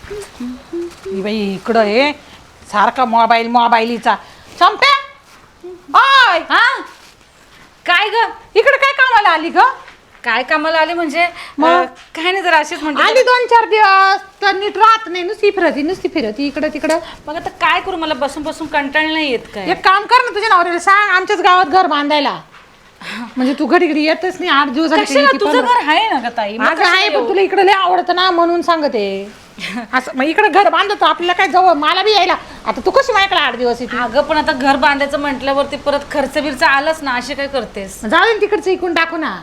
ही बाई इकडं आहे सारखा मोबाईलचा चंप्या. ओय हा काय ग इकडे काय कामाला आली ग? काय कामाला आले म्हणजे मग? काय नाही जरा अशीच म्हणते आली 2-4 दिवस तर नीट राहत नाही, नुसती फिरती इकडं तिकडं. मग आता काय करू, मला बसून बसून कंटाळ नाही येत काय. एक काम कर ना, तुझ्या नवऱ्याला सांग आमच्याच गावात घर बांधायला. म्हणजे तू घडी घडी येतच नाही, 8 दिवस झाले कशाला, की तुझं घर आहे ना ग ताई, मग माझं कशाला आहे पण येऊ? तुला इकडे लय आवडतं ना म्हणून सांगते. असं मग इकडे घर बांधतो आपल्याला काय जवळ, मला बी यायला. आता तू कशी माझ्याकडे 8 दिवस येते? अगं पण आता घर बांधायचं म्हटल्यावरती परत खर्च बिर्च आलाच ना, अशी काय करतेस? जाऊ दे तिकडचं इकून टाकू ना,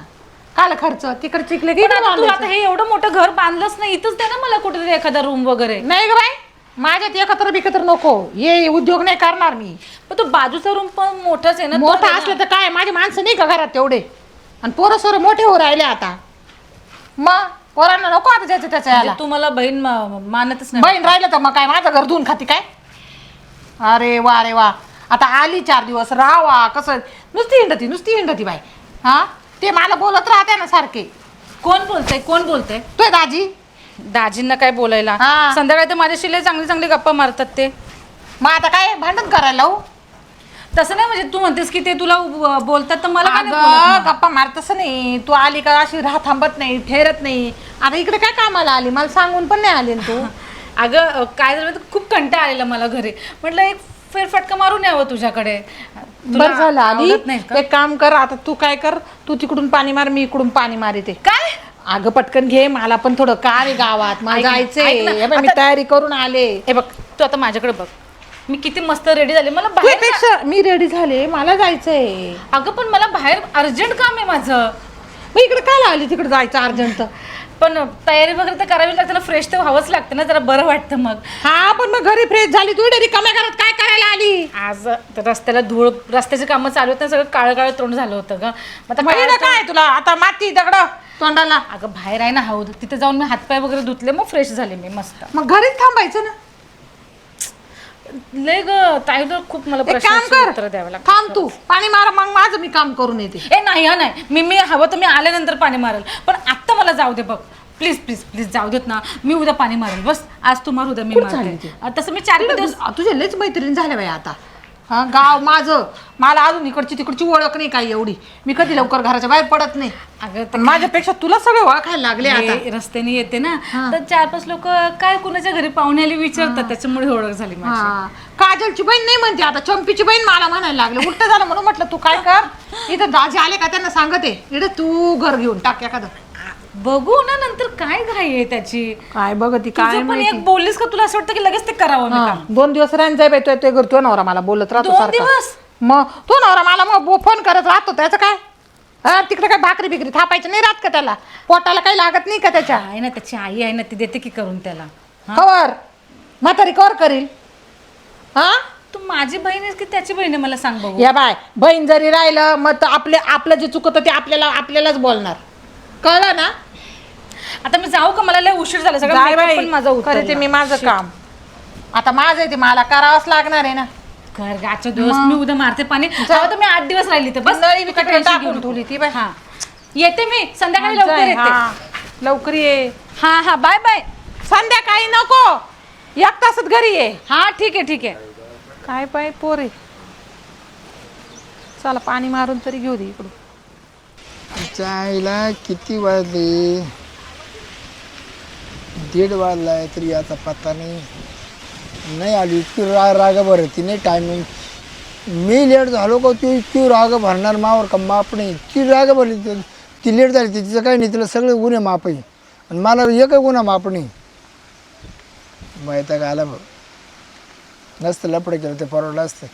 काल खर्च तिकडचं इकले की पण आता तू आता हे एवढं मोठं घर बांधलंच नाही, इथंच दे ना मला कुठेतरी एखादा रूम वगैरे. नाही ग बाई, माझ्यात एकत्र बिकत्र नको, ये उद्योग नाही करणार मी. पण तो बाजूचा रूम पण मोठाच आहे ना, तो मोठा दे ना. असलं तर काय, माझी माणसं नाही का घरात तेवढे, आणि पोरं सोरं मोठे हो राहिले आता. मग पोरांना नको आता ज्याचं त्याचं यायला. म्हणजे तू मला बहीण मानतच नाही. बहीण राहिलं तर मग काय माझं घर धुवून खाती काय? अरे वा, आता आली 4 दिवस राहावा. कसं नुसती हिंडती बाई. हा ते मला बोलत राहते ना सारखे. कोण बोलतंय तू दाजी दाजींना काय बोलायला? हा. संध्याकाळी तर माझ्याशी लय चांगली चांगली गप्पा मारतात ते. मग आता काय भांडण करायला लावू? तसं नाही, म्हणजे तू म्हणतेस की ते तुला बोलतात तर मला काय नाही अगं, बोलत मग? गप्पा मार तसं नाही. तू आली का अशी थांबत नाही, फेरत नाही. आता इकडे काय कामाला आली, मला सांगून पण नाही आली ना तू. अगं काय झालं, खूप कंटाळा आलेला मला घरी. म्हटलं एक फेरफटका मारून यावं तुझ्याकडे. तुला बरं झालं आली. आवडत नाही का? एक काम कर आता, तू काय कर, तू तिकडून पाणी मार, मी इकडून पाणी मारिते. काय अगं पटकन घे, मला पण थोडं काम आहे गावात, मला ऐक ना, जायचंय. ऐक ना. हे बघ, मी तयारी करून आले. हे बघ, तू आता माझ्याकडे बघ, मी किती मस्त रेडी झाले. मला बाहेर तुझ्यापेक्षा मी रेडी झाले, मला जायचंय. अगं पण मला बाहेर अर्जंट काम आहे माझं. मग इकडे काय आली, तिकडे जायचं अर्जंट? पण तयारी वगैरे तर करावी लागते ना, फ्रेश तर व्हावंच लागतं ना, जरा बरं वाटतं मग. हा पण मग घरी फ्रेश झाली, तू डेरी कमी करत काय करायला आली? आज तर रस्त्याला रस्त्याची कामं चालू आहेत ना, सगळं काळं काळं तोंड झालं होतं ग. मग आता म्हणजे काय तुला आता माती दगड तोंडाला? अगं बाहेर आहे ना हौद, तिथे जाऊन मी हातपाय वगैरे धुतले, मग फ्रेश झाले मी मस्त. मग घरीच थांबायचं ना. लय ग ताईला खूप मला एक काम प्रश्नांची कर, उत्तरं द्यावं लागतं. थांब तू पाणी मार, मग माझं मी काम करून येते. ए नाही हा नाही, मी हवं तर मी आल्यानंतर पाणी मारेल, पण आत्ता मला जाऊ दे बघ, प्लीज प्लीज प्लीज जाऊ देत ना. मी उद्या पाणी मारेल, बस आज तू मार, उद्या मी कुठं झाली मारते. तसं मी 4-5 दिवस. तुझ्या लयच मैत्रीण झाल्या बाई आता. हा गाव माझं, मला अजून इकडची तिकडची ओळख नाही काय एवढी. मी कधी लवकर घराच्या बाहेर पडत नाही. अगं पण माझ्यापेक्षा तुला सगळे ओळखायला लागले आता. हे रस्त्याने येते ना, तर 4-5 लोक काय कुणाच्या घरी पाहुणे आली विचारतात, त्याच्यामुळे ओळख झाली माझी. हा काजलची बहीण नाही म्हणते आता, चंपीची बहीण मला म्हणायला लागले. उलट झालं म्हणून म्हटलं तू काय कर, इथं दाजी आले का त्यांना सांगते, इकडे तू घर घेऊन टाक एखादं. बघू ना नंतर, काय घाई आहे त्याची. काय बघ ती काय तुझं पण एक बोललीस का, तुला असं वाटतं की लगेच ते करावं मी काम? 2 दिवस राहून जाय बाई, तो घर तो नवरा मला बोलत राहतो 2 सारखा. दिवस? मग तो नवरा मला मग फोन करत राहतो, त्याचं काय? हा तिकडे काय भाकरी बिकरी थापायचं नाही राहत का त्याला? पोटाला काही लागत नाही का त्याच्या? आहे ना, त्याची आई आहे ना, ती देते की करून त्याला. कवर म्हातारी कवर करील. हा तू माझी बहीण आहेस की त्याची बहीण आहे मला सांग बघू. या बाय, बहीण जरी राहिलं मग तर आपलं जे चुकतं ते आपल्यालाच बोलणार, कळलं ना? आता मी जाऊ का, मला लय उशीर झाला, सगळं जाय makeup बाई, पण माझा उतरला. करते मी माझं काम. आता माझं आहे ते मला करावंच लागणार आहे ना. घर आजच्या दिवस मी उद्या मारते पाणी. आता मी 8 दिवस राहिली तर बस. नळी तू बिकट tension घेऊ टाकून नको. ठेवली ती बाई. हा येते मी संध्याकाळी लवकर जाय, येते. हा. लवकर ये. हा हा बाय बाय. संध्याकाळी नको, 1 तासात घरी ये. हा ठीक आहे ठीक आहे. काय पाय पोरे, चला पाणी मारून तरी घेऊ दे इकडून. आईला किती वाजले? 1:30 वाजलाय तरी याचा पत्ता नाही आली. इतकी राग बरं ती नाही टायमिंग. मी लेट झालो का तू इतकी राग भरणार मावर का माप नाही. इतकी राग भरली ती लेट झाली तिचं काही नाही, तिला सगळे गुन्हे माप आहे आणि मला एकही गुन्हा माप नाही. माहिती का आला बघ, नसतं लपडे केलं ते परवडलं असतं.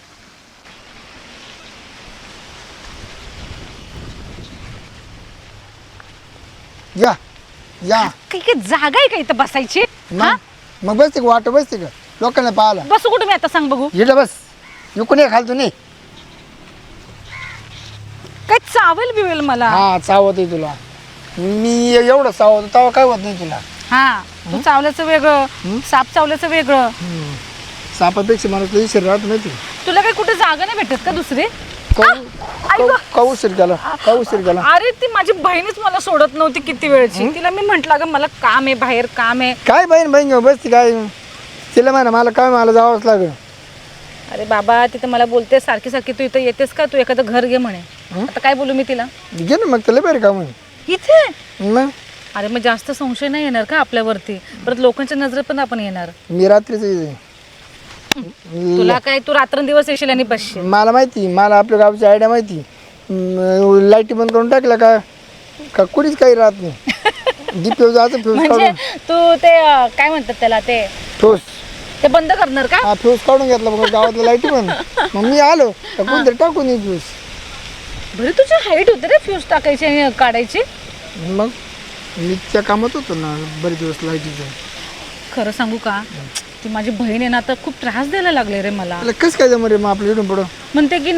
या या काही काही जागा आहे का इथं बसायची? मग बसते का वाट बसते का लोकांना पाहायला? बसू कुठे मी आता सांग बघू. इकडे बस, इकडून ये खालतो नाही. काय चावेल बिवेल मला? हा चावत आहे तुला, मी एवढं चावतो तेव्हा काय होत नाही तुला. हा तू चावल्याचं वेगळं, साप चावल्याचं वेगळं. सापापेक्षा मला तुझी शरीर राहत माहिती. तुला काही कुठे जागा नाही भेटत का दुसरी? का उशीर केला अरे ती माझी बहीणच मला सोडत नव्हती किती वेळची. तिला मी म्हंटल अगं मला काम आहे, बाहेर काम आहे. काय बहीण घेऊ बसती काय तिला म्हणा मला काय मला जावंच लागेल. अरे बाबा तिथं मला बोलते सारखी सारखी तू इथं येतेस का, तू एखादं घर घे म्हणे. आता काय बोलू मी तिला? घे ना मग त्याला बरं का मग इथे. मग अरे मग जास्त संशय नाही येणार का आपल्यावरती? परत लोकांच्या नजरेत पण आपण येणार. मी रात्रीच तुला काय, तू रात्रंदिवस येशील आणि बसशील. मला माहिती, मला आपल्या गावची आयडिया माहिती. लाईटी बंद करून टाकल्या का कुणीच काही राहत नाही. जी फ्यूज जायचं फ्यूज म्हणजे काढून तू ते काय म्हणतात त्याला, ते फ्यूज ते बंद करणार का? हा फ्यूज काढून घेतला मग गावातल्या लाईटी बंद. मग मी आलो तर कोणतरी टाकून येईल फ्यूज. बरं तुझी हाईट होते रे फ्यूज टाकायची आणि काढायची. मग मी त्या कामात होतो ना बरेच दिवस लाईटीचं. खरं सांगू का, ती माझी बहीण आहे ना आता खूप त्रास द्यायला लागले रे मला. कसं काय जमरे मग आपलं इथून पुढं? म्हणते की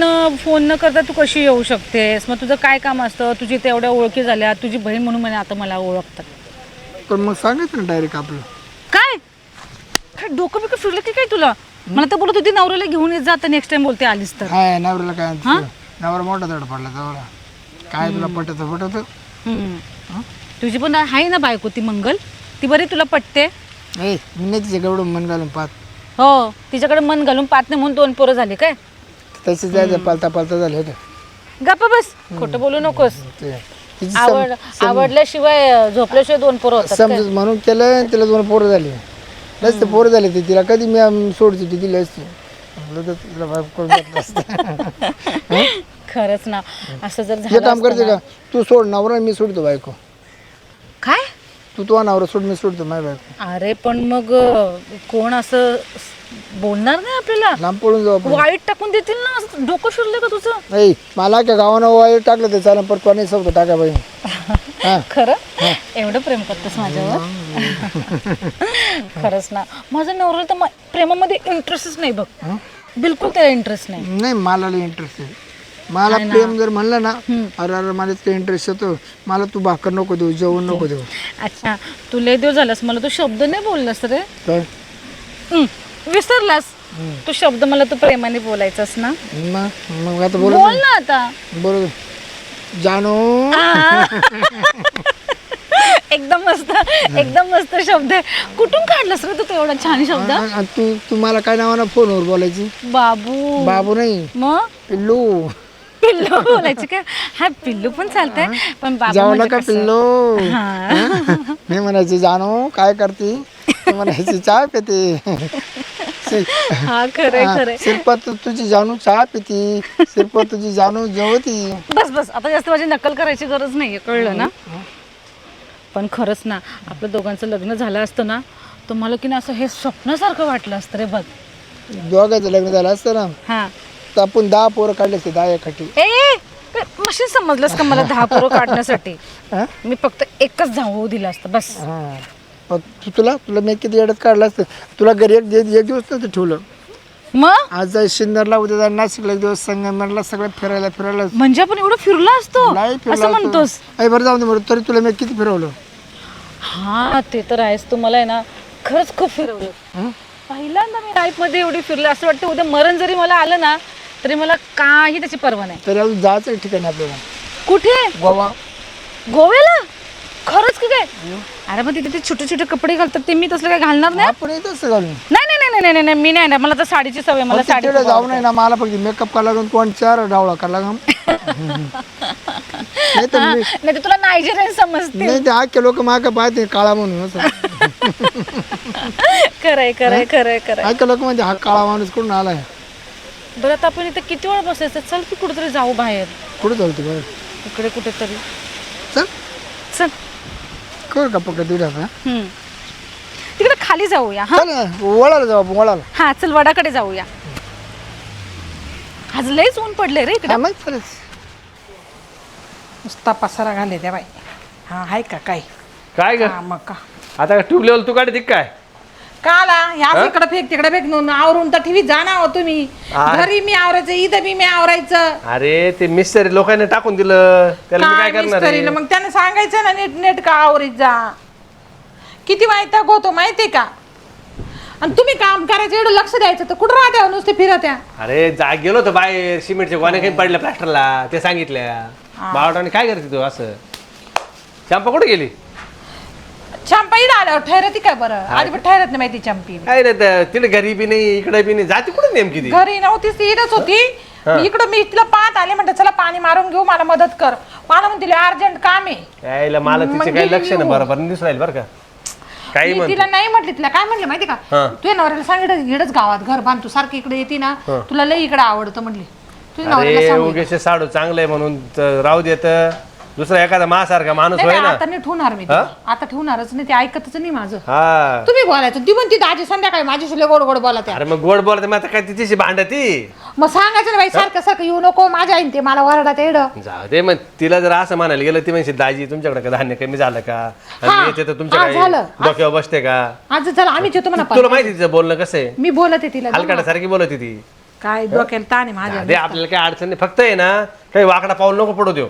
फोन न करता तू कशी येऊ शकतेस, मग तुझं काय काम असतं, तुझी तेवढ्या ओळखी झाल्या, तुझी बहीण म्हणून म्हणे आता मला ओळखतात. पण मग सांगायचं ना डायरेक्ट आपलं. काय काय डोकं बिकं फिरलं की काय तुला? मला तर बोलत होती नवऱ्याला घेऊन येत जा, आता नेक्स्ट टाइम बोलते आलीस तर. हाय नवऱ्याला काय नवरा मोठा धड पडला जवळ. काय तुला पटत तुझी पण आहे ना बायको ती मंगल, ती बरी तुला पटते. ए मी नाही तिच्या एवढं मन घालून पाहत. हो तिच्याकडे मन घालून पाहत नाही म्हणून 2 पोरं झाली काय? तसे जायचं पालता झाले गप्पा बस, खोटं बोलू नकोस. आवडल्याशिवाय झोपल्याशिवाय 2 पोरं होतात काय? समजून म्हणून केलं तिला 2 पोरं झाली. नसते पोरं झाले ते तिला कधी मी सोडची दिली असती. खरंच ना, असं जर हे झालं काम करते असतं का ना. तू सोड नवरा मी सोडतो बायको. काय? तू नवरा सोड मी सोडतो माझ्या बायको. अरे पण मग कोण असं बोलणार नाही आपल्याला, लांब पळून जाऊ आपण. वाईट टाकून देतील ना. असं डोकं फिरलं का तुझं? नाही मला काय गावानं वाईट टाकलं ते चालेल पण कोणी सोबत टाका बाई. खरं एवढं प्रेम करतोस माझ्यावर? खरंच ना, माझा नवरा तर प्रेमामध्ये इंटरेस्टच नाही बघ, बिलकुल त्याला इंटरेस्ट नाही. नाही मला इंटरेस्ट आहे. मला प्रेम जर म्हणलं ना अरे मला इतकं इंटरेस्ट येतो. मला तू भाकर नको देऊ, जेवण नको देऊ. अच्छा तू लय दिवस झालास मला तू शब्द नाही बोललास रे. काय विसरलास तू शब्द, मला तू प्रेमाने बोलायचास ना. मग आता बोल ना आता. बरोबर जानो. एकदम मस्त शब्द आहे. कुठून काढलास रे तू एवढा छान शब्द? तू मला काय नावानं फोनवर बोलायची? बाबू नाही मग पिल्लू. पिल्लू बोलायची का? हा पिल्लू पण चालतंय पण बाबू जेवला का पिल्लू? मी म्हणायची जानो काय करते? म्हणायची चहा पिते. हा खरंय. सिरपत तुझी जानू चहा पिती, सिरपत तुझी जानू जेवती. बस आता जास्त माझी नक्कल करायची गरज नाहीये, कळलं ना. पण खरंच ना आपलं दोघांचं लग्न झालं असतं ना तर मला की ना असं हे स्वप्नासारखं वाटलं असतं रे बघ. दोघांचं लग्न झालं असतं ना हा तर आपण 10 पोरं काढले असते 10 एकाठी. मशीन समजलंस का मला 10 पोरं काढण्यासाठी? मी फक्त एकच जाऊ दिलं असतं बस. तुला मी किती येड्यात काढलं असतं. तुला घरी एक दिवस नव्हतं ठेवलं. मग आज जाय शिन्नरला, उद्या जाय नाशिकला, एक दिवस संगमनेरला, सगळं फिरायला म्हणजे आपण एवढं फिरलो असतो असं म्हणतोस? बरं जाऊ दे बरं. तरी तुला मी किती फिरवलं. हा ते तर आहेस, तू मला आहे ना खरंच खूप फिरवलं. पहिल्यांदा मी लाईफ मध्ये एवढी फिरले. असं वाटतं उद्या मरण जरी मला आलं ना तरी मला काही त्याची पर्वा नाही. तरी अजून जायचं ठिकाणी आपल्याला. कुठे? गोवा. गोव्याला? खरंच की काय? अरे मग तिथे ते छोटे छोटे कपडे घालतात ते मी तसलं काय घालणार नाही. आपण तसं घालून नाही मी नाही. मला तर साडीची सवय. मला साडी जाऊ नाही ना. मला फक्त मेकअप करायला लागून कोण 4 डावळा करायला लागून. नाही तुला नायजेरियन समजते. नाही ते आखे लोक मागं पाहते काळा म्हणून. खरंय आखे लोक म्हणजे हा काळा माणूस कुठून आलाय. बरं आता आपण इथे किती वेळ बसायचं? चल की कुठेतरी जाऊ बाहेर. कुठे चालते बरं? इकडे कुठेतरी चल चल. कर का पकड तिकडे तिकडे खाली जाऊया. वळाला जाऊ आपण वळाला. हा चल वडाकडे जाऊया. आज लयच ऊन पडले रे इकडे. नुसता पसारा घाले त्या बाई. हा आहे का काय? काय ग मग का आता ट्यूब लेवल तू काढते काय? काला ह्या इकडे फेक तिकडे फेक आवरून तर ठेवी जाणार हो तुम्ही. घरी मी आवरायचं, इथं बी मी आवरायचं. अरे ते मिस्त्री लोकांनी टाकून दिलं त्याला मी काय करणार आहे? मग त्याने सांगायचं ना नीट का आवरीत जा. किती वैताग होतो माहितीये का? आणि तुम्ही काम करायचं एवढं लक्ष द्यायचं तर कुठं राहत्या नुसते फिरत्या. अरे जा गेलो होतो बाहेर सिमेंटच्या गोण्या काही पडल्या प्लास्टरला ते सांगितल्या बावटाने काय करते तू असं चंपा कुठे गेली चंपा इकडे आल्यावर ठहरती काय बरं आधी पण ठहरत नाही माहिती चंपी काय नाही तिथे घरी बी नाही इकडे बी नाही जाती कुठे नेमकी ती घरी नव्हतीच ती इथंच होती. इकडं मी तिला पाहत आले म्हणते चला पाणी मारून घेऊ मला मदत कर. मला म्हणते अर्जंट काम आहे. यायला मला तिचे काही लक्ष नाही बरोबर दिसून राहील बरं का काही मी म्हणतो तिला नाही म्हटली तिला काय म्हटलं माहिती का तुझ्या नवऱ्याला सांगितलं इकडंच गावात घर बांध तू सारखी इकडे येते ना तुला लई इकडे आवडतं म्हटली तुझ्या नवऱ्याला अरे सांगू. उगेच साडू चांगलंय म्हणून राहू देत दुसरा एखादा मासारखा माणूस नाही, होय नाही, ना आता नाही ठेवणार मी तिला. आता ठेवणारच नाही ते ऐकतच नाही माझं. हा तुम्ही बोलायचं ती म्हणती दाजी संध्याकाळी माझ्याशी लय गोड गोड बोला त्या अरे मग गोड बोलते मग आता काय तिच्याशी भांडती मग सांगायचं ना बाई सारखं सारखं येऊ नको माझ्या आईन ते मला वरडा ते एवढं. जाऊ दे मग तिला जर असं म्हणायला गेलं ती म्हणशी दाजी तुमच्याकडे का धान्य कमी झालं का हा, आणि येते तर तुमच्या हा, काही झालं. डोक्यावर बसते का आज चला आम्ही येतो म्हणा तुला माहिती तिचं बोलणं कसं आहे मी बोलते तिला हलकाटासारखी बोलत ती काय डोक्याला ताण आहे माझ्या दे आपल्याला काही अडचण नाही फक्त आहे ना काही वाकडा पाऊल नको पडू देऊ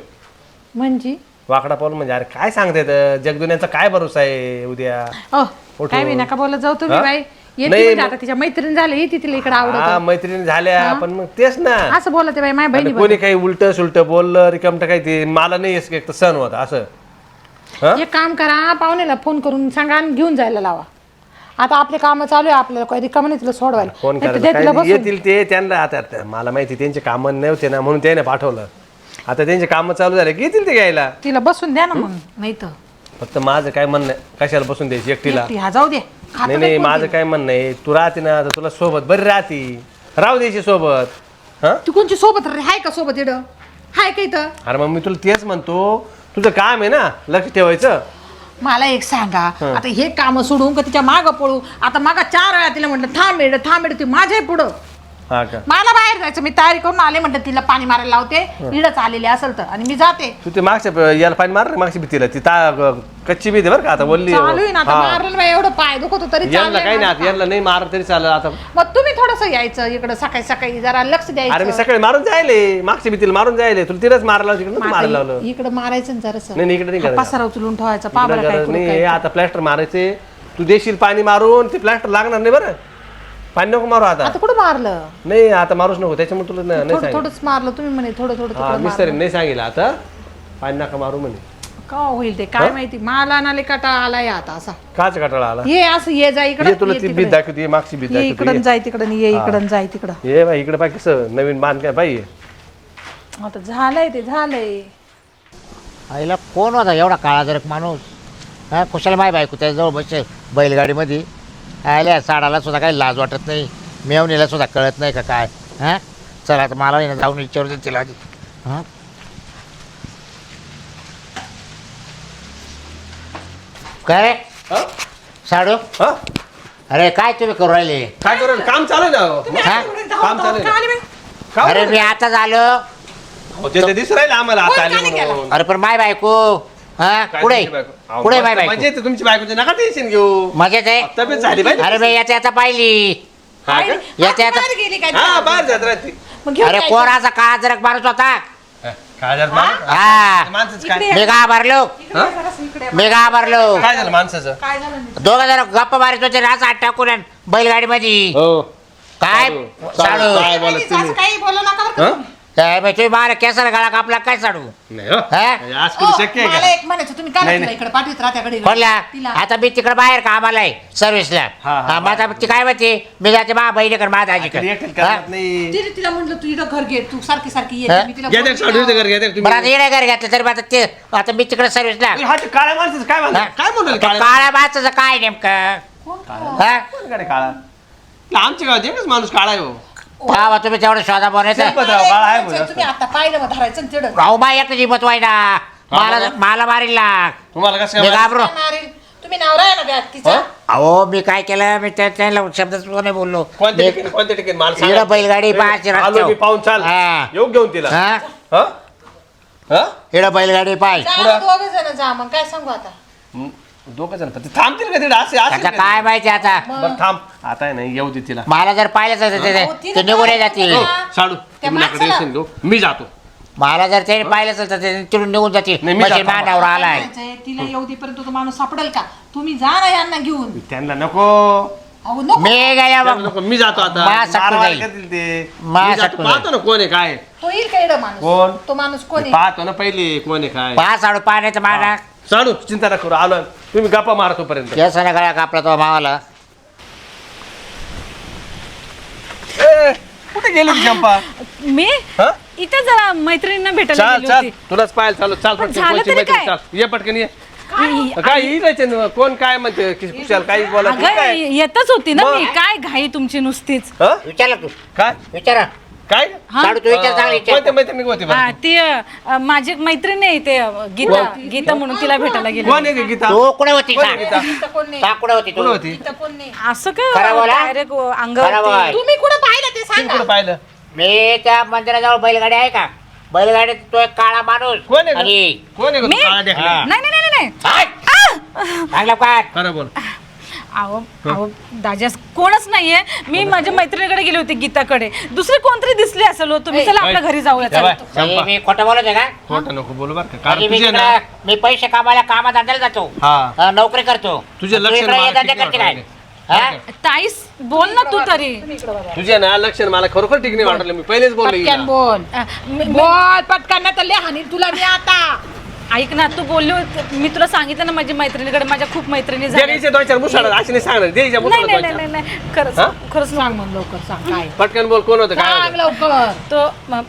म्हणजे वाकडा पाऊल म्हणजे अरे काय सांगतायत जगदुन्याचा काय भरोसा आहे उद्या काय मी नका बोलत जाऊ तुम्ही हा? बाई येते नाही, म्हणजे आता तिच्या मैत्रीण झाली येते तिला इकडे हा आवडत मैत्रिणी झाल्या पण मग तेच ना असं बोलते बाई माझ्या आणि बहिणी कोणी काही उलट सुलट बोललं रिकामट काही ते मला नाही येस एक तर सण होत असं हा? एक काम करा पाहुण्याला फोन करून सांगा आणि घेऊन जायला लावा. आता आपले काम चालू आहे आपल्याला काही रिकामं नाही तिला सोडवायला फोन नाही तर करायचं दे तिला काय बसून. येतील ते त्यांना आता मला माहिती त्यांचे कामं नव्हते ना म्हणून त्याने पाठवलं आता त्यांचे कामं चालू झाले की येतील ते घ्यायला तिला बसून द्या ना मग नाही तर फक्त माझं काय म्हणणं आहे, कशाला बसून द्यायची एकटीला एकटी, हा जाऊ दे खातं नाही नाही नाही माझं काय म्हणणं आहे तू राहते ना तर तुला सोबत बरी राहती राहू द्यायची सोबत हा तू कोणची सोबत रे हाय का सोबत इकडं हाय का इथं. अरे मग मी तुला तेच म्हणतो तुझं काम आहे ना लक्ष ठेवायचं मला एक सांगा आता हे काम सोडून का तिच्या मागं पळू आता मागा 4 वेळा तिला म्हटलं थांब ती माझ्या पुढं हा का मला बाहेर जायचं मी तयारी करून आले म्हटलं तिला पाणी मारायला लावते इडच आलेले असेल तर आणि मी जाते तू ते मागच्या याला पाणी मार रे मागच्या भीतीला ती कच्ची भीती बरं का आता बोलली चालू आहे ना आता मारलं बाई एवढं पाय दुखत होतं तरी यांना चाललंय काही नाही माझं. आता यांना नाही मार तरी चालेल आता मग तुम्ही थोडस यायचं इकडं सकाळी सकाळी जरा लक्ष अरे मी द्यायचं सकाळी मारून जायले मागच्या भीतीला मारून जायले तुला तिलाच मारायला लावलं तिकडे मारायला लावलं इकडं मारायचं ना जरासं नाही नाही, इकडे नाही करायचं. पसारा उचलून ठेवायचा इकडे पाबरा काय गरज करू नाही काय. आता प्लॅस्टर मारायचे तू देशील पाणी मारून ते प्लॅस्टर लागणार नाही बरं पाणी नको मारू आता आता कुठं मारलं नाही आता मारूच नको त्याच्यामुळे तुला नाही थोडं सांगितलं थोडंच मारलं तुम्ही म्हणे थोडं थोडं हा तिकडं मिस्टरीने नाही सांगितलं आता पाणी नका मारू म्हणे का होईल ते काय माहिती मला नाले काटा आलाय आता असा काच काटाळा आला ये असं ये जा ये इकडं तुला ये ती तिकडं. बीत दाखवते मागची बीत ये दाखवते इकडं जाय तिकडं ये इकडं जाय तिकडं ये बाई इकडे बाकी कसं नवीन बांध काय बाई आता झालंय ते झालंय आईला कोण होता एवढा काळा जरक माणूस हा कुशाला माय बायको त्याजवळ बसते बैलगाडीमध्ये आयला साडाला सुद्धा काही लाज वाटत नाही मेवणीला सुद्धा कळत नाही का काय हां चला आता मला ना जाऊन विचारू तिला आधी हां काय साडू हा अरे काय तुम्ही करू राहिले काय करू काम चालू आहे ना हो. हा? काम चालू आहे ना. का आले बाई? का अरे बरं? मी आताच आलो हो, ते दिसू राहिलं आम्हाला आता कोण आले काने केला? म्हणून अरे पण माय बायको हा काय कुठे तुमची बायको? अहो, कुठे मस्त माय बायको मजा येते तुमची बायकोची नका टेन्शन घेऊ मजेत आहे तब्येत झाली पाहिजे अरे मी याचा याचा पाहिली हा का? याच्या आता बाहेर गेली काय हा बाहेर जात राहते मग घेऊन अरे जायचं. कोणाचा काळा जरक माणूस होता काय झालं माणूस? हा माणसाचं इकडे काय ये. मी घाबरलो इकडे ये जरासं, इकडे ये. मी घाबरलो काय झालं माणसाचं काय झालं नाही? दोघं जण गप्पा मारत होते रास आत टाकून बैलगाडी मध्ये हो काय साडू काय बोलत काही तुम्ही काही बोलू नका बरं का हा? तुम्ही. काय माहिती मला केसाला गळा कापला काय साडू नाही हो. हा? आज कधी शक्य आहे मला का एक म्हणायचं तुम्ही काय नाही, तिला नाही. इकडे पाठवत राहत्या कडे कोणला तिला आता मी तिकडे बाहेर कामाला आहे सर्व्हिसला हा, हा, माझा ती काय म्हणते मी जाते मा बहिणीकडे माझा कधी एकट्याला आजीकडे करत नाही तिला म्हटलं तू इथं घर घे तू सारखी सारखी हा? ये मी तिला घ्या त्या बोलली साडूचं ना. घर घ्या त्या तुम्ही. बरं आता येण्या घर घेतलं तरी आता ते आता मी तिकडे सर्व्हिसला हा ते काळ्या माणसाचं काय म्हणतात काय म्हणलं काळ्या काळ्या माणसाचं काय नेमकं हा कोणकडे काळा आमच्या गावात एकच माणूस काळा आहे हो पावा तुम्ही तेवढं शोधा बनवायचं शिरपतराव काळा आहे मला म्हणजे तुम्ही आता पाहिलं मग धरायचं ना तिकडं. अहो बाई एकटी जिमत वाईना मला बरं? मला मारील ना तुम्हाला कसं मी काय घाबरो काय मारील? तुम्ही नवरा आहे ना त्या तिचा हो? अहो मी काय केलं मी त्यांना शब्द नाही बोललो कोणत्या ठिकाणी माल इकडं सांगा. बैलगाडी पाहायची आलो रस्त्यावर. मी पाहून चाल हा. येऊ घेऊन तिला हा हा? हा? इकडं बैलगाडी पाय जा दोघे जण जा मग काय सांगू आता दोघं जण पण ते थांबतील का तिला असे असेल आता का काय माहिती आता ते? बरं थांब आता आहे ना येऊ दे तिला मला जर पाहिलं तर अहो, ते तिने निघून काय जातील केलं? साडू त्या तुम्ही नका माणसाला- टेन्शन घेऊ मी जातो मला जर त्याने पाहिलं असेल तर ते तिथून निघून जातील नाही, मी म्हणजे जातो. मानावर आलाय म्हणायचंय, तिला येऊ देपर्यंत तो माणूस सापडेल का तुम्ही जा ना यांना घेऊन त्यांना नको अहो नको. मी गेल्या त्याला नको, मी जातो आता मा सटकून मारामारी जाईल. करतील ते मा मी जातो, सटकून पाहतो ना कोण आहे काय तो येईल काय माणूस कोण? तो माणूस कोण आहे पाहतो ना पहिले कोण आहे काय पाच आडू पाण्याचं मागा चालू चिंता नका करू आलो तुम्ही गप्पा मारा तोपर्यंत केसाने गळा कापला तो मावाला. ए, कुठे गेली होती चंपा मी हा? इथे जरा मैत्रिणींना भेटायला चाल गेली चाल होती. तुलाच पाहायला चालू चाल पण पटकन झालं कोणची तरी मैत्रीण, काय? चाल ये पटकन ये काय येईल कोण काय म्हणते कुशाल काही बोला अगं काय येतच होती ना मग? मी, काय घाई तुमची नुसतीच. हं? विचारला तू काय विचारा काय हा? साडू तू विचार चांगला कोणत्या विचार. मैत्रिणी होती बरं? हा ती माझी एक मैत्रीण आहे ते गीता गीता म्हणून तिला भेटायला गेली. कोण आहे ग गीता तू कुठे होती कोण का? आहे गीता इथं कोण नाही का कुठे होती कोण तू? होती इथं कोण नाही असं खरं काय बोला. डायरेक्ट खरं अंगावर बोल. तुम्ही कुठं पाहिलं ते तुम्ही कुठं सांगा पाहिलं मी त्या मंदिराजवळ बैलगाडी आहे का बैलगाडीत तो एक काळा माणूस कोण आहे ग? आणि कोण आहे ग तू मी? काळा ढेकला? हा. नाही नाही नाही नाही हाय! चांगला काय खरं बोल अहो अहो दाजा कोणच नाहीये. मी माझ्या मैत्रिणीकडे गेली होती गीताकडे. दुसरे कोणतरी दिसले असेल हो. तुम्ही चला आपल्या घरी जाऊया या बाय, चला. चंपा. मी खोटं बोलत आहे का खोटं नको बोलू बरं का आणि कारण मी तुझे ना तिकडं- मी पैसे कामाला कामात धंद्याला जातो हा नोकरी करतो तुझे तू लक्ष इकडे मला ये धंदे किती करते काय वाटले? हा? ताईस बोल ना तू तरी. तुझे ना लक्षण मला खरोखर टिकणे वाटलं मी पहिलेच बोललो पटकन हिला. बोल बोल पटकन नाही तर लय हानीन तुला मी आता ऐक ना तू बोलली होती मी तुला सांगितलं ना माझ्या मैत्रिणीकडे माझ्या खूप मैत्रिणी दे झाल्या. हिचे दोन चार मुसाड अशी नाही सांगणार दे हिच्या नाही मुसाड नाही दोन नाही चार. नाही खरंच हा? खरंच सांग मग लवकर सांग काय पटकन बोल कोण होतं काय सांग होतं? लवकर तो हा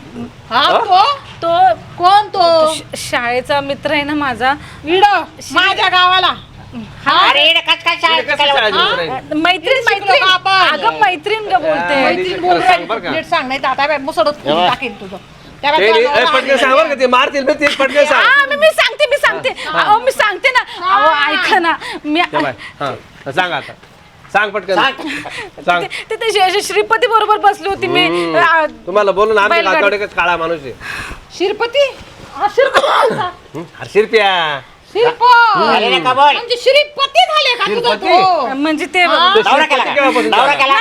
हा? तो तो कोण तो शाळेचा मित्र आहे ना माझा. विड माझ्या गावाला अरे इकडे कस काय शाळेत इकडे कसं शिकायला शाळेत होती? उतरायचं? मैत्रीण शिकलो मैत्रीण का आपण? अगं मैत्रीण ग बोलते. मैत्रीण नीट बोल खरं सांग बरं का? नीट सांग नाही तर आता मुसडत एवढं. टाकेन तुझं त्या ते बाई नाही, तुला ए, पटकन सांग बरं का ते मारतील बरं ते पटकन सांग हा मी सांगते अहो मी सांगते ना अहो ऐका ना मी त्या बाय, हा सांग आता सांग पटकन सांग. सांग ते ते श्रीपती बरोबर बसली होती मी तुम्हाला बोलून आमच्या बैलगाडी. गावाकडे काळा माणूस आहे शिरपती हा शिरपती आलता. अरे शिरप्या शिरप अरे रे का बोल म्हणजे श्रीपती झाले का तुझा श्रीपती? तो म्हणजे ते हा? नाही नवरा केला का? केव्हापासून नवरा झाला? केला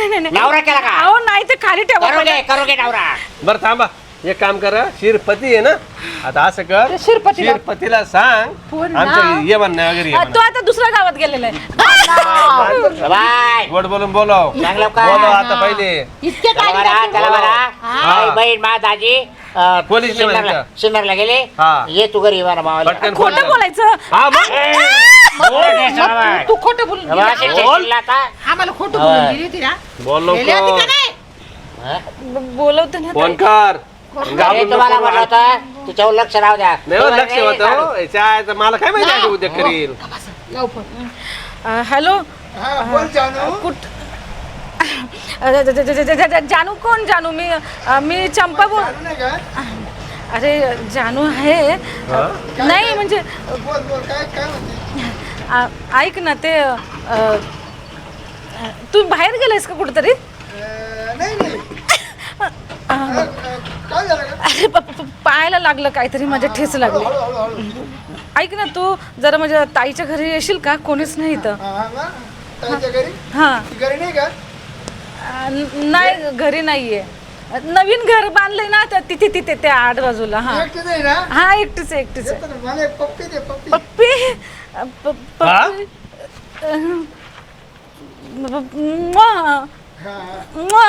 नाही नवरा केला का? अहो नाही ते खाली ठेवा करू घे नवरा बरं थांबा एक काम कर शिरपती आहे ना आता असं कर ते शिरपतीला सांग फोन आमच्या लाव. ये म्हणणं वगैरे ये तो म्हणा. आता दुसऱ्या गावात गेलेला आहे. बाय गोड बोलून बोलव चांगलं काय? बोलव आता पहिले इतक्यात चला आली बरा का तू? चला बरा हा. आई बहीण मा दाजी पोलीस स्टेशनला सिन्नरला- सिन्नरला गेले हा. ये तू घरी मला मावाला पटकन फोन खोटं कर. बोलायचं हा मग मग तू खोटं बोलून गेली का? स्टेशनला आता आम्हाला खोटं बोलून गेली होती ना बोल गेली होती का नको नाही बोलवते ना फोन ताई. कर अरे घाबरून तुम्हाला नको. म्हटलं होतं तिच्यावर लक्ष राहू द्या नाही हो, लक्ष तुम्हाला नाही होतं याच्या आईचं मला काय माहिती आहे उद्या करील लाव फोन. हॅलो हा, बोल जानू. कुठ जानू कोण जानू मी चंपा बोल जानू नाही का? अरे जानू आहे नाही म्हणजे बोल बोल काय म्हणते ऐक ना ते तू बाहेर गेलायस का कुठेतरी नाही नाही काय झालं का अरे पायाला लागलं काहीतरी माझ्या ठेच लागली हळू. ऐक ना तू जरा माझ्या ताईच्या घरी येशील का कोणीच नाही इथं हा ना ताईच्या घरी हा ती घरी नाही का नाही घरी नाहीये नवीन घर बांधलंय ना तर तिथे तिथे त्या आड बाजूला हा एकटीच आहे ना हा एकटीच आहे एकटीच आहे येतो ना, मला एक पप्पी दे पप्पी पप्पी पप्पी म्वा. हा, म्वा.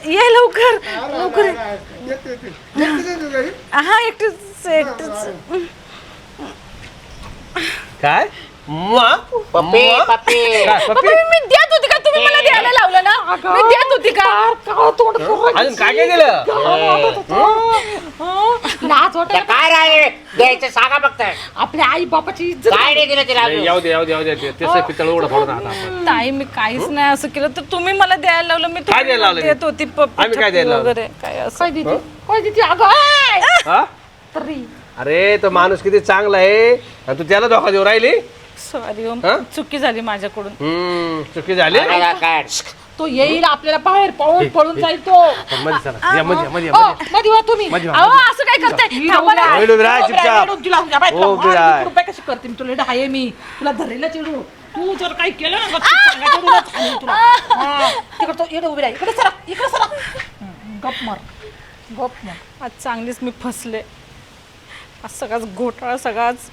ये लवकर आला, लवकर ये. आला, आला. येतो. एकटीच आहे तू घरी हा एकटीच एकटीच काय मुआ? पप्पी मुआ? पप्पी काय, पप्पा, पप्पी? मी देत होती का तुम्ही मला द्यायला लावलं ना मी देत होती का अजून काय काय दिलं लाज त्या वाटत काय राहिले द्यायचं सांगा फक्त आपल्या आई बापाची इज्जत काय नाही दिलं तिला नाही, अजून? येऊ दे येऊ दे येऊ दे त्याचं पितळ उघडं फोडून आता आपण. ताई मी काहीच नाही असं केलं तर तुम्ही मला द्यायला लावलं मी काय द्यायला तुम्हाला लावलं? देत होती पप्पी आम्ही काय द्यायला लावलं? वगैरे काय असं काय देते काय देते अगं आय! हा? तरी अरे तो माणूस किती चांगला आहे आणि तू त्याला धोका देऊ राहिली सॉरी हा? चुकी झाली माझ्याकडून चुकी झाली आला काय तो येईल आपल्याला बाहेर पळून जाईल तो मध्ये चला या मध्ये मध्ये हो, मध्ये मध्ये वा तुम्ही मध्ये वा, अहो मध्ये. असं काय करताय ही थांबा ना. डोंगराळ. होईल डोंगराळ, डोंगराळ, चुपचाप. येडून तुला तुझ्या बाई, तुला हो, मार, डोंगराळ. रुपये कशी करते मी तुला ढाये मी तुला धरेला चिडू तू जर काही केलं ना गं, तू सांगायचं तुला खालील तुला हा, तिकडं तो येडं उभी राही इकडे सरा गप मार आज चांगलीच मी फसले आज सगळाच घोटाळा सगळाच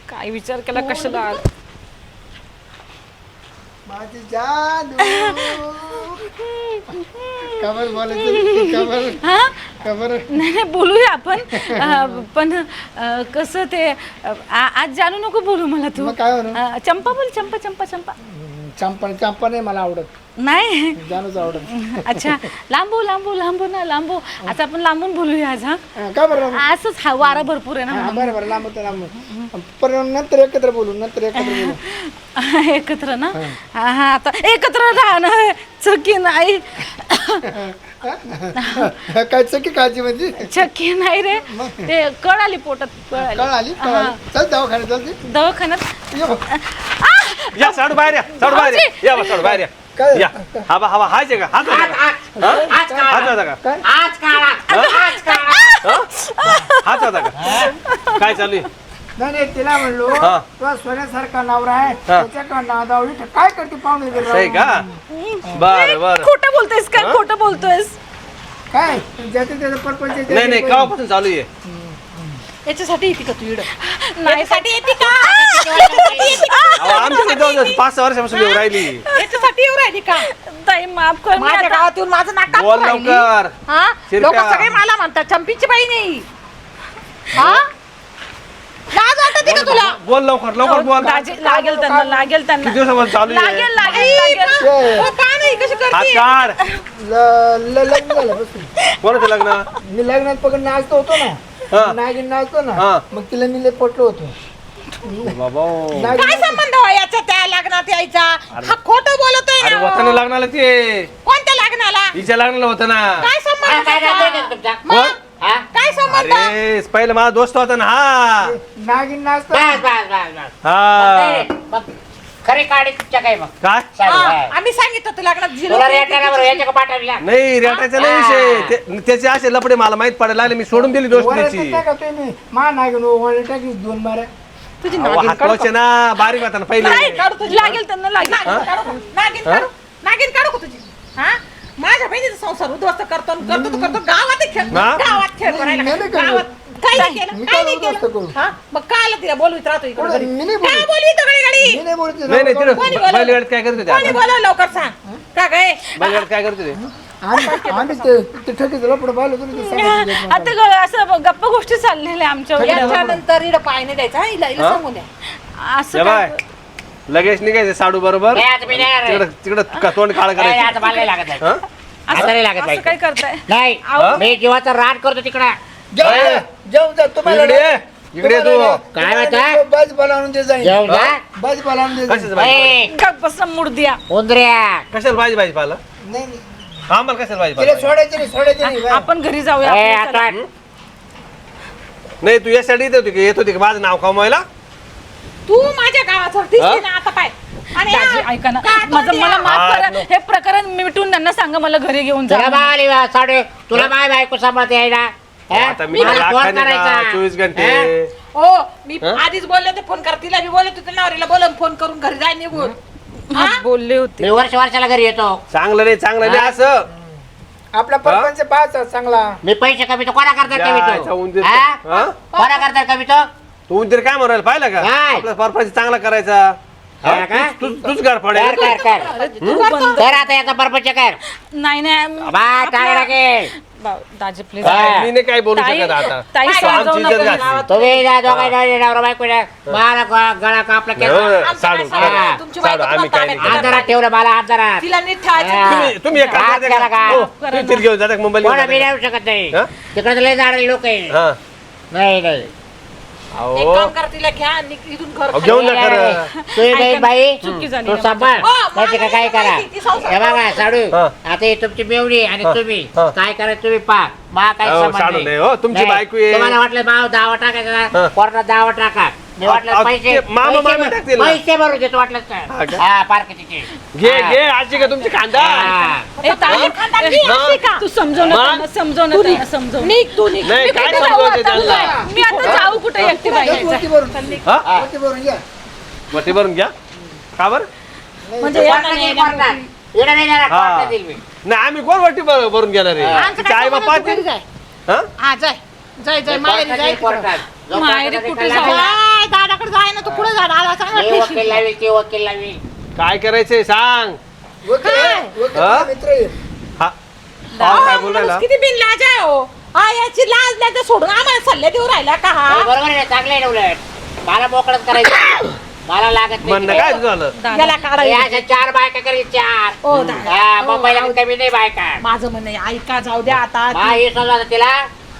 काय विचार केला कशाला आज माझी जादू खबर बोलायचं खबर हा खबर नाही नाही बोलूया आपण पण कसं ते आज जानू नको बोलू मला तू मग काय म्हणू? चंपा बोल चंपा चंपा चंपा चंपा चंपा नाही मला आवडत नाही जानूच आवडत अच्छा लांबू लांबू लांबू ना लांबू आता आपण लांबून बोलूया आज हा का बरं असंच हा वारा भरपूर आहे ना हा, बरं बरं लांब लांब पण नंतर एकत्र बोलू नंतर एकत्र बोलू एकत्र ना हा हा आता एकत्र राहणं चकी नाही काय चकी काळजी म्हणजे चक्की नाही रे ते कळ आली पोटात कळ कळ आली कळ आली. चल दवाखान्यात चल ते. दवाखान्यात ये बघ. या साडू बाहेर या साडू बाहेर या साडू बाहेर या काय या हवा हवा हाच आहे का हाच होता का हाच होता का आज काढा हाच होता का काय चालू आहे नाही नाही तिला म्हणलो हा. तो सोन्यासारखा नवरा आहे त्याच्याकडं नादावली तर काय करते पाहुणे घरी सही राहून? का बर बर खोटं बोलतोयस काय खोटं बोलतोयस काय ज्याचं त्याचं पर्पज नाही नाही केव्हापासून चालू आहे याच्यासाठी येते का तू इड नाही याच्यासाठी येते का अहो, आमच्या जवळ 5-6 वर्षापासून येऊ राहिली याच्यासाठी येऊ राहिली का ताई माफ कर मी माझ्या आता- गावात येऊन माझं नाक बोल कापून राहिली. लवकर हा शिरप्या. लोक सगळे मला म्हणतात चंपीची बाई नाही हा लाज वाटते का तुला बोल लवकर लवकर बोल दाजी लागेल त्यांना लागेल त्यांना किती दिवसापासून चालू आहे लागेल लागेल लागेल हो, का नाही कशी हात करते काढ लग्न झालं बसून कोणाचं लग्न मी लग्नात पकडून नाचतो होतो हा. ना नागिन नाचतो ना हा. मग तिला मी लय पटलो होतो बाबा नागिन काय संबंध हो याचा त्या लग्नात यायचा हा खोटं बोलतोय अरे ना होतं ना हो. लग्नाला ते कोणत्या लग्नाला हिच्या लग्नाला होतं ना काय संबंध काय त्याचा? राहतोय तुमचा मग? हा? काय संबंध अरे पहिलं माझा दोस्त होता ना हा नागिन नाचतो बस बस बस बस हा मग खरी काढी तुमच्या काय मग काय साडू, हा, हा. आम्ही सांगितलं होतं लग्नात जिलो तुला रेट आहे ना बरं याच्या का पाठवल्या नाही रेटायचा नाही विषय त्याचे असे लपडे मला माहित पडायला लागले मी सोडून दिली दोस्त वरात त्याची काय करतोय मी मा नागिन वळ टाकी 2 माऱ्या तुझी अहो, नागिन हात काढू कळचे ना बारीक होता ना पहिले नाही, काढू तुझी लागेल त्यांना लागेल नागिन काढू का? नागिन काढू नागिन काढू का तुझी हा माझ्या बहिणीचा संसार उद्ध्वस्त करतो आणि करतो तो करतो गावात खेळ हा? गावात खेळ करायला मी नाही करत. गावात काही नाही केलं मी काही काय नाही उद्ध्वस्त केलं करू? हा मग कायला तिला बोलवीत राहतो इकडे कोण? घरी? मी नाही बोलत. काय बोलवीत घडी घडी मी नाही बोलते नाही नाही कोणी तिकडे बोलवलं? बैलगाडीत काय करत होते कोणी आता? बोलव लवकर सांग का काय बैलगाडीत काय करत होते आम्ही ते ठकीचं लपड पाहिलं तुम्ही ते सांगितलं देत आता असं गप्पा गोष्टी चाललेल्या आमच्या याच्यानंतर इकडं पाय नाही द्यायचा हा, हिला हिला सांगून द्या असं ये बाय काय लगेच निघायचे साडू बरोबर नाही, आता मी नाही येणार. तिकडं तिकडं तोंड काळ नाही, करायचं आता मला नाही लागत आहे. हा? आता नाही लागत असं बाई. काय करताय नाही हा? मी जीवाचा रान करतो तिकडं जाऊ जाऊ जा तुम्हाला इकडे ये. इकडे ये तू काय म्हणता? भाजीपाला आणून दे जाईल जेवण जा. भाजीपाला आणून दे जाईल. कशाचं भाजी ए, गप बसा मुर्द्या उंदऱ्या कशाला भाजी पाहिला नाही नाही. आम्हाला कशाला भाजी तिला सोडायचं नाही सोडायचं नाही आपण घरी जाऊया ए, आपल्या आता चला. नाही तू यासाठी येत होती का माझं नाव कमवायला तू माझ्या गावात दिसली ना आता पाय आणि दाजी, हा, ऐका ना का माझं तोंडी मला आहे? माफ हा, करा नो. हे प्रकरण मिटून त्यांना सांगा मला घरी घेऊन जा तुला माली साडे तुला माय बायको सांभाळते यायला हा? आता मी मला फोन लाखाने का करायचा. 24 घंटे हा? हो मी हा? आधीच बोलले होते फोन कर तिला मी बोलत होते नवरीला बोलून फोन करून घरी जाय निघून हा, बोलले होते मी वर्षाला घरी येतो चांगलं नाही असं आपला परपंच पाहायचा चांगला मी पैसे कमी तो कोणा करता यायचा कमी उंदीर. तो हा? हा? कोणा करता कमी तो तू उंदीर काय म्हणायला पाहिलं का काय? आपला परपंच चांगला करायचा हा? हा का? तूच घर पडेल कर तर आता याचा परपंच कर नाही नाही बा टाळा लागेल दाजी प्लीज काय? मी नाही काय बोलू शकत आता ताई तू समजावून आमची इज्जत नका. घातली. तुम्ही ना दोघांना नवरा बायको मला गळा कापला नाही, केला साडू हा. तुमची साडू बायको आम्ही काय नाही तुम्हाला अंधारात ठेवलं मला अंधारात तिला नीट ठेवायचं हा. तुम्ही एक काम हात करता करा का? का? हो, तुम्ही तिथे घेऊन जाता का मुंबईला कोणा घेऊन मी जाता येऊ शकत नाही हा? तिकडे लय झाडे लोक आहे का? हा. नाही नाही एक अहो काम कर तिला घ्या आणि इथून घर अहो, घेऊन जा खरं तुझी बहीण बाई चुकी झाली तू ना सांभाळ हो, त्याची मला काय करा माहिती, ती संसार हे बघा साडू हा. आता ही तुमची मेवणी आणि हा. तुम्ही हा. काय करायचं तुम्ही पा मा काय अहो, संबंध साडू नाही, हो, तुमची नाही. बायको आहे. तुम्हाला वाटलं माव दावा टाकायचा हा. ना कोर्टात दावा टाका मी वाटलं अहो, पैसे ते मामा मामी टाकतील ना. पैसे भरू देतो वाटलं हा तर का? हा पार्कचे घे आजी का तुमची खांदा ए, ताई, तू समजव ना मा? त्यांना, समजव ना त्यांना, समजव ना. निघ तू निघ नाही मी काय कुठे जाऊ समजवते आता? त्यांना मी आता जाऊ कुठे एकटी बाई वरती भरून हा? वरती भरून घ्या वटी भरून घ्या का बरं म्हणजे यांना नाही येणार. हा. नाही आम्ही कोण वटी भरून घेणार आहे आमचं तिची काय आई बाप्पा संबंध? तू घरी जाय हा? हा जाय जाय जाय माहेरी जाय माहेरी कुठे जाऊ? जाय दादाकडे जाय ना तू पुढे जा दादा चांगला ठेशी. वकील लावी ते वकील लावी काय करायचंय सांग. हा? मित्र आहे. हा काय बोलायला माणूस किती बिन लाज आहे हो. हा याची लाज नाही तर सोडून आम्हाला सल्ले देऊ राहिला का हा? बरोबर आहे चांगलं आहे ना उलट मला मोकळच करायचं मला लागत म्हणणं नाही काय तुझं झालं. याला हे काढायला अशा 4 बायका करायची 4 ओ दादा, हा, ओ, मुंबईला राहू- कमी नाही बायका माझं म्हणणं आहे, ऐका जाऊ द्या आता हा हे समजा तिला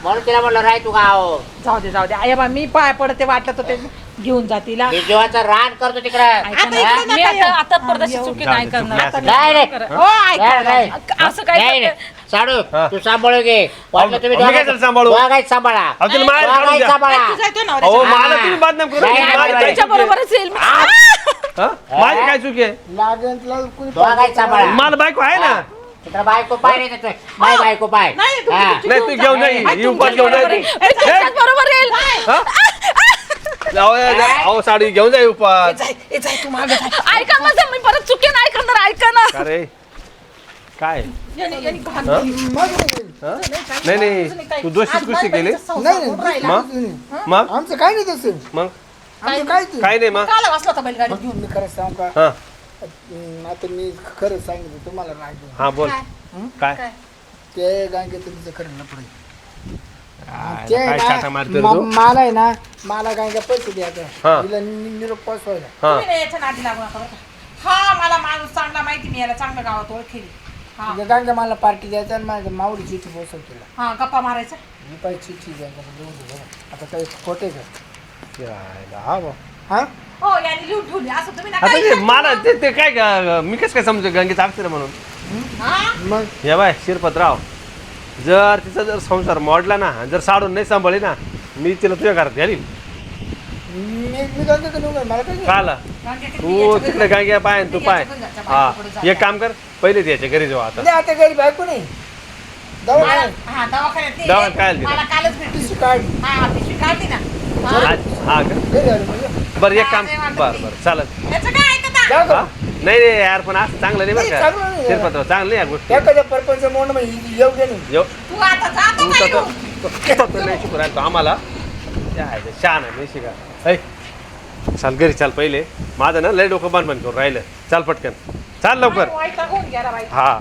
म्हणून तिला म्हणलं राय तू गाव जाऊ दे आई बा मी पाय पडते वाटलं तर ते घेऊन जा तिला. मी जीवाचं रान करतो तिकडं आता ऐका इकडे ना, मी नका आता येऊ. आता परदाची येऊ. चुकी नाही जाऊ दे, करणार चुकली नाही नाही हो ऐका नाही, असं काय नाही नाही. करते? साडू हा. तू सांभाळू घे वाटलं तुम्ही मी काय त्याला सांभाळू? दोघांचं सांभाळा अहो, तुला माहेर काढून दोघांचं द्या. सांभाळा तुझा तो अहो नवऱ्याचा. मला तुम्ही बदनाम करू नाही, नका. नाही, माझी नाही, काय तुमच्या चुकी आहे? बरोबरच येईल मी. हा? माझी काय चुकी आहे. लागेल तुला कोणी दोघांचं सांभाळा मला बायको आहे ना. तिकडं बायको पाय नाही देतोय माय बायको पाय नाही, तुम्ही हा. तुमची नाही तू घेऊन जा. जाई आई, ही उपास घेऊन बरोबर जाई आहे. मी तुमच्याच बरोबर येईल हा? अहो साडी घेऊन जाई उपास. ए, जाय तू मागं जाय. ऐका माझं मी परत चुकी नाही करणार ऐका ना अरे काय याने घाण हा? केली. हा? नाही नाही तू दोषीच कुस्ती केली नाही नाही मग मग आमचं काय नाही तसं मग आमचं काय ते काय नाही मग काला वाचला होता बैलगाडीत घेऊन. मी खरं सांगू का हा आता मी खरं सांगितलं तुम्हाला राग येईल. हा बोल काय ते गांगेचं तिचं खरं लपड काय काय चाटा मारतोय रे तू? मला आहे ना मला गांग्या पैसे द्यायचा हा. तिला निरोप पोचवायला हा तुम्ही नाही याच्या नादी लागू नका बरं का. हा मला माणूस चांगला माहिती मी याला चांगलं गावात ओळखेली. हा गांग्या मला पार्टी द्यायचा आणि माझ्या मावडी चिठी पोचव तिला हा गप्पा मारायचा. मी पाहिजे चिठी द्यायचा आता काही खोटे का यायला, हा बा. हा हो याने लिहून ठेवली असं तुम्ही नका आता ते विचारू. मला ते काय मी कसं काय समजू गंगेचं अक्षर म्हणून हा? मग हे बाय शिरपतराव जर तिचा जर संसार मोडला ना जर साडून नाही सांभाळली ना मी तिला तुझ्या घरात घालील मी गांग्याकडे नेऊ मला काय नाही. का आला गांग्या किती तू याच्या तिकडे घरी- गांग्या पाय तू पाय याच्या घरच्या हा बायकोकडे जा. एक काम कर पहिले त्याच्या घरी जाऊ आता नाही, आता घरी बायको नाही दवाखान्यात हा दवाखान्यात नाही. दवाखान्यात काय दिलं? मला कालच भेटली. पिशवी काढ हा पिशवी काढली ना. हा. हा का? घरी आलो म्हणजे बरं एक काम हा, नाही बरं वाटत बरं चालत याचं काय ऐकता? जाऊ हा का नाही रे यार पण असं चांगलं नाही बरं नाही, का चांगलं नाही. शिरपतराव चांगलं नाही या गोष्टी एखाद्या परपंच मोड मग येऊ दे नाही येऊ तू आता जातो तू काय तर येऊ? तर नाही शिकू राहिलो आम्हाला छान आहे नाही शिका ऐ चाल घरी चाल पहिले माझं ना लय डोकं बंद करून राहिलं चाल पटकन चाल लवकर वैतागून गेला बाई. हा